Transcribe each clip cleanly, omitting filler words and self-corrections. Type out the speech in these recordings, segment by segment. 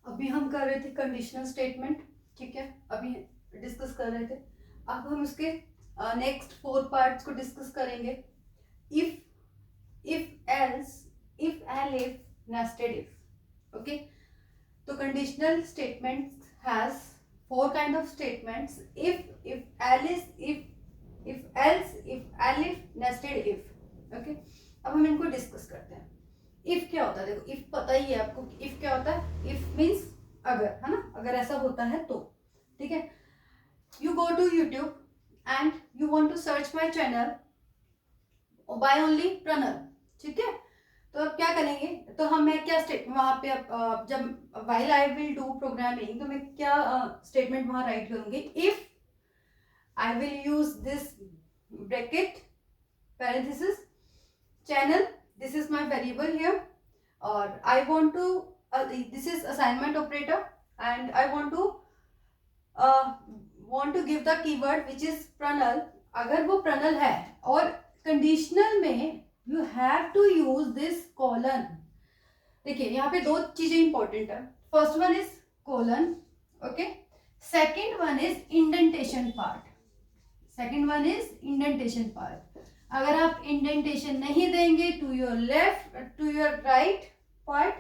अभी हम कर रहे थे कंडीशनल स्टेटमेंट, ठीक है, अभी डिस्कस कर रहे थे। अब हम उसके नेक्स्ट 4 पार्ट्स को डिस्कस करेंगे। If else, if elif, nested if. Okay, तो conditional statements has 4 kind of statements: if else, if else, if elif, nested if. Okay, अब हम इनको डिस्कस करते हैं। इफ क्या होता है, देखो इफ पता ही है आपको कि इफ क्या होता है। इफ मीन्स अगर, है ना, अगर ऐसा होता है तो, ठीक है। You go to YouTube and you want to search my channel by only Pranal, ठीक है। तो अब क्या करेंगे, तो हम मैं क्या स्टेट वहां पे जब while I will do programming, तो मैं क्या स्टेटमेंट वहां राइट करूंगी, if I will use this bracket parenthesis channel, this is my variable here, or I want to this is assignment operator and I want to give the keyword which is pranal। अगर वो pranal है और conditional में you have to use this colon। देखिए यहाँ पे 2 चीजें important है। First one is colon, okay, second one is indentation part. Second one is indentation part. अगर आप इंडेंटेशन नहीं देंगे to your left, to your right part,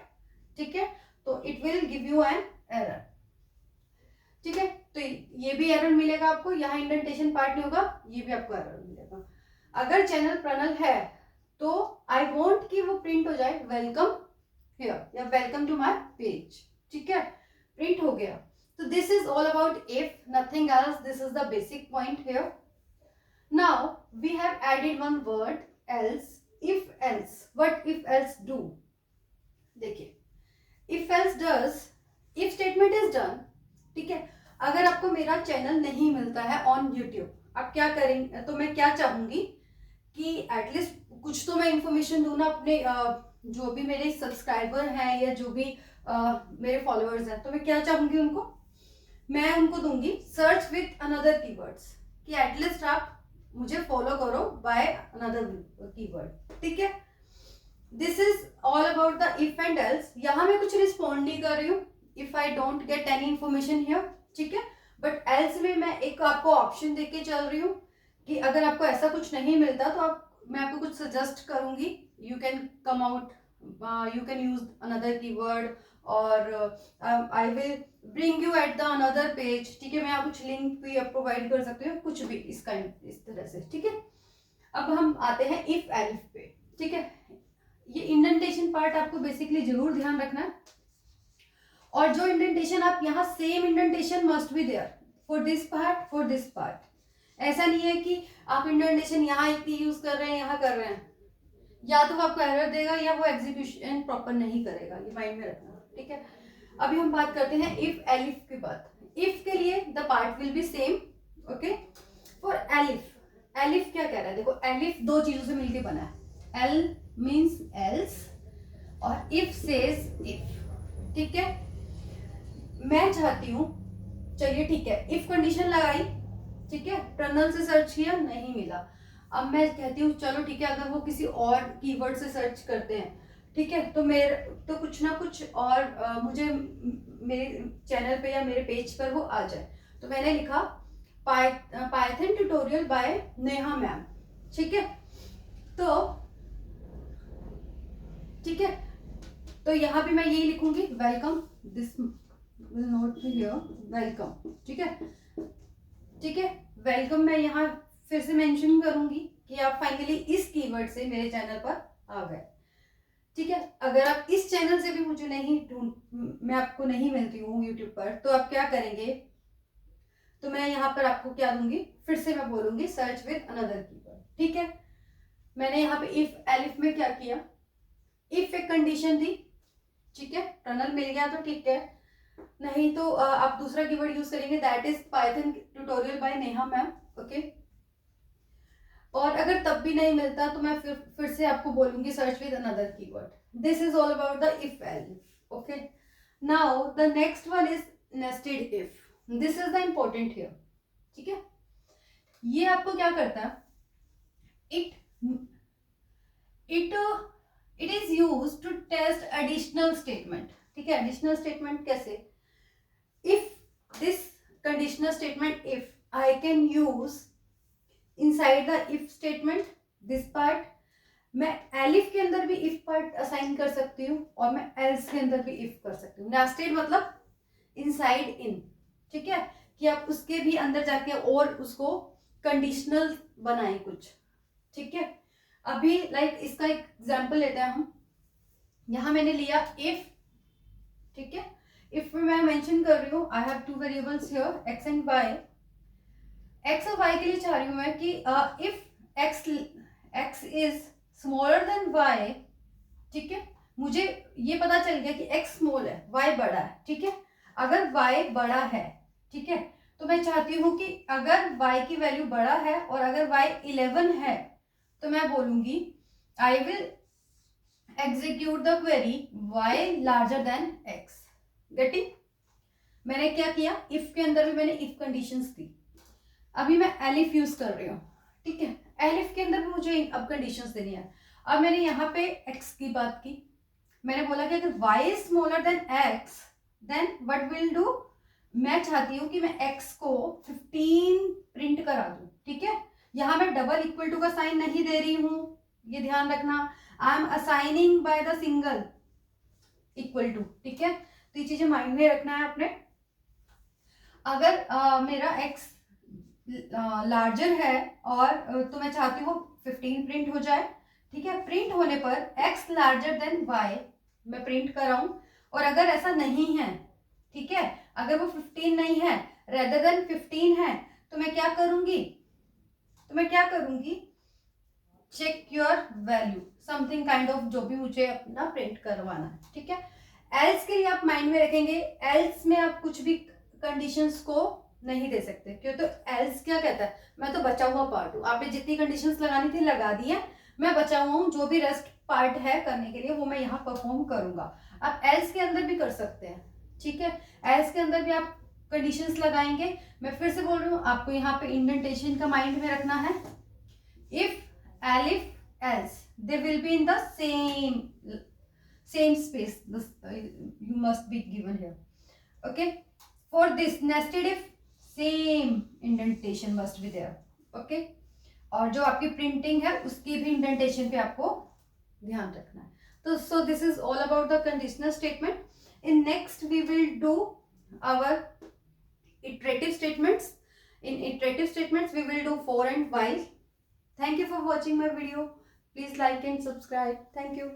ठीक है, तो it will give you an error, ठीक है। तो ये भी एरर मिलेगा आपको, यहाँ इंडेंटेशन पार्ट नहीं होगा, ये भी आपको एरर मिलेगा। अगर चैनल प्रणल है तो आई वॉन्ट कि वो प्रिंट हो जाए वेलकम हियर या वेलकम टू माय पेज, ठीक है, प्रिंट हो गया। तो this is all about if, nothing else, this is the basic point here. Now we have added one word else, if else। What if else do? देखिए if else does, if statement is done, ठीक है। अगर आपको मेरा channel नहीं मिलता है on YouTube, आप क्या करेंगे, तो मैं क्या चाहूंगी कि एटलीस्ट कुछ तो मैं इंफॉर्मेशन दूँ ना अपने जो भी मेरे सब्सक्राइबर हैं या जो भी मेरे फॉलोअर्स हैं, तो मैं क्या चाहूंगी उनको, मैं उनको दूंगी सर्च विथ अनदर कीवर्ड्स, कि एटलीस्ट आप मुझे फॉलो करो बाय अनदर कीवर्ड, ठीक है। This is all about the if and else. यहां मैं कुछ रिस्पॉन्ड नहीं कर रही हूँ if I don't get any information here, ठीक है। बट एल्स में मैं एक आपको ऑप्शन देके चल रही हूँ कि अगर आपको ऐसा कुछ नहीं मिलता तो मैं आपको कुछ सजेस्ट करूंगी, you can come out, you can use another keyword और I will bring you at the another page, ठीक है। मैं आप कुछ लिंक भी प्रोवाइड कर सकती हूँ, कुछ भी इस तरह से, ठीक है। अब हम आते हैं इफ एलिफ पे, ठीक है। ये इंडेंटेशन पार्ट आपको बेसिकली जरूर ध्यान रखना है, और जो इंडेंटेशन आप यहाँ same indentation must be there for this part, for this part. ऐसा नहीं है कि आप इंडेंटेशन यहाँ इतनी यूज कर रहे हैं, यहाँ कर रहे हैं, या तो आपको एरर देगा या वो एग्जीक्यूशन प्रॉपर नहीं करेगा, ये माइंड में रखना, ठीक है। अभी हम बात करते हैं इफ एलिफ की बात। इफ के लिए the part will be same, okay. For elif, elif क्या कह रहा है, देखो एलिफ 2 चीजों से मिलकर बना है, एल मीन्स एल्स और इफ सेज इफ, ठीक है। मैं चाहती हूं, चलिए ठीक है, इफ कंडीशन लगाई, ठीक है, प्रणल से सर्च किया, नहीं मिला। अब मैं कहती हूँ चलो ठीक है, अगर वो किसी और कीवर्ड से सर्च करते हैं, ठीक है, तो मेरे तो कुछ ना कुछ और मुझे मेरे चैनल पे या मेरे पेज पर वो आ जाए। तो मैंने लिखा Python tutorial bye Neha ma'am, ठीक है। तो ठीक है, तो यहाँ भी मैं यही लिखूंगी, welcome, this will not be here, welcome, ठीक है, ठीक है। वेलकम मैं यहाँ फिर से मेंशन करूंगी कि आप फाइनली इस कीवर्ड से मेरे चैनल पर आ गए, ठीक है। अगर आप इस चैनल से भी मुझे नहीं मैं आपको नहीं मिलती हूँ यूट्यूब पर, तो आप क्या करेंगे, तो मैं यहाँ पर आपको क्या दूंगी, फिर से मैं बोलूंगी सर्च विद अनदर कीवर्ड, ठीक है। मैंने यहाँ पे इफ एलिफ में क्या किया, इफ एक कंडीशन दी, ठीक है, प्रणल मिल गया तो ठीक है, नहीं तो आप दूसरा कीवर्ड यूज करेंगे, that is Python tutorial bye Neha ma'am, okay. और अगर तब भी नहीं मिलता तो मैं फिर से आपको बोलूंगी search with another keyword. This is all about the if elif, okay. Now the next one is nested if. This is the important here, ठीक है। ये आपको क्या करता है, it is used to test additional statement, ठीक है, additional statement कैसे, if this conditional statement if I can use inside the if statement this part, मैं एलिफ के अंदर भी इफ पार्ट असाइन कर सकती हूँ और मैं एल्स के अंदर भी इफ कर सकती हूँ। नेस्टेड मतलब इनसाइड इन, ठीक है, कि आप उसके भी अंदर जाके और उसको कंडीशनल बनाएं कुछ, ठीक है। अभी लाइक इसका एक एग्जांपल लेते हैं हम, यहां मैंने लिया इफ, ठीक है, इफ मैं मेंशन कर रही हूँ I have two variables here X and Y, X और वाई के लिए चाह रही हूँ मैं कि if X is smaller than Y, ठीक है, मुझे ये पता चल गया कि x स्मॉल है, y बड़ा है, ठीक है। अगर y बड़ा है, ठीक है, तो मैं चाहती हूँ कि अगर y की वैल्यू बड़ा है और अगर y 11 है तो मैं बोलूंगी I will execute the query y larger than x। Getting, मैंने क्या किया, इफ के अंदर भी मैंने इफ कंडीशंस दी। अभी मैं एलिफ यूज कर रही हूँ, ठीक है, एलिफ के अंदर भी मुझे अब कंडीशंस देनी है। अब मैंने यहाँ पे x की बात की, मैंने बोला कि अगर y is smaller than x then what will do, मैं चाहती हूँ कि मैं x को 15 प्रिंट करा दूं, ठीक है। यहाँ मैं डबल इक्वल टू का साइन नहीं दे रही हूँ, ये ध्यान रखना, I am assigning by the single equal to, ठीक है। तो ये चीजें माइंड में रखना है आपने। अगर मेरा x लार्जर है और तो मैं चाहती हूँ 15 प्रिंट हो जाए, ठीक है। प्रिंट होने पर x लार्जर देन y मैं प्रिंट कराऊं, और अगर ऐसा नहीं है, ठीक है, अगर वो 15 नहीं है रेदर देन 15 है, तो मैं क्या करूंगी, check your value something kind of, जो भी मुझे अपना प्रिंट करवाना है, ठीक है। एल्स के लिए आप माइंड में रखेंगे, एल्स में आप कुछ भी कंडीशंस को नहीं दे सकते, क्यों, तो एल्स क्या कहता है, मैं तो बचा हुआ पार्ट हूँ, आपने जितनी कंडीशंस लगानी थी लगा दी है, मैं बचा हुआ हूँ, जो भी रेस्ट पार्ट है करने के लिए वो मैं यहाँ परफॉर्म करूंगा। आप एल्स के अंदर भी कर सकते हैं, ठीक है, एल्स के अंदर भी आप कंडीशंस लगाएंगे। मैं फिर से बोल रही हूँ, आपको यहाँ पे इंडेंटेशन का माइंड में रखना है, if elif else they will be in the same space, you must be given here, okay। For this nested if same indentation must be there, okay। और जो आपकी प्रिंटिंग है उसकी भी इंडेंटेशन पे आपको ध्यान रखना है। तो so this is all about the conditional statement. In next we will do our iterative statements. In iterative statements we will do for and while. Thank you for watching my video. Please like and subscribe. Thank you.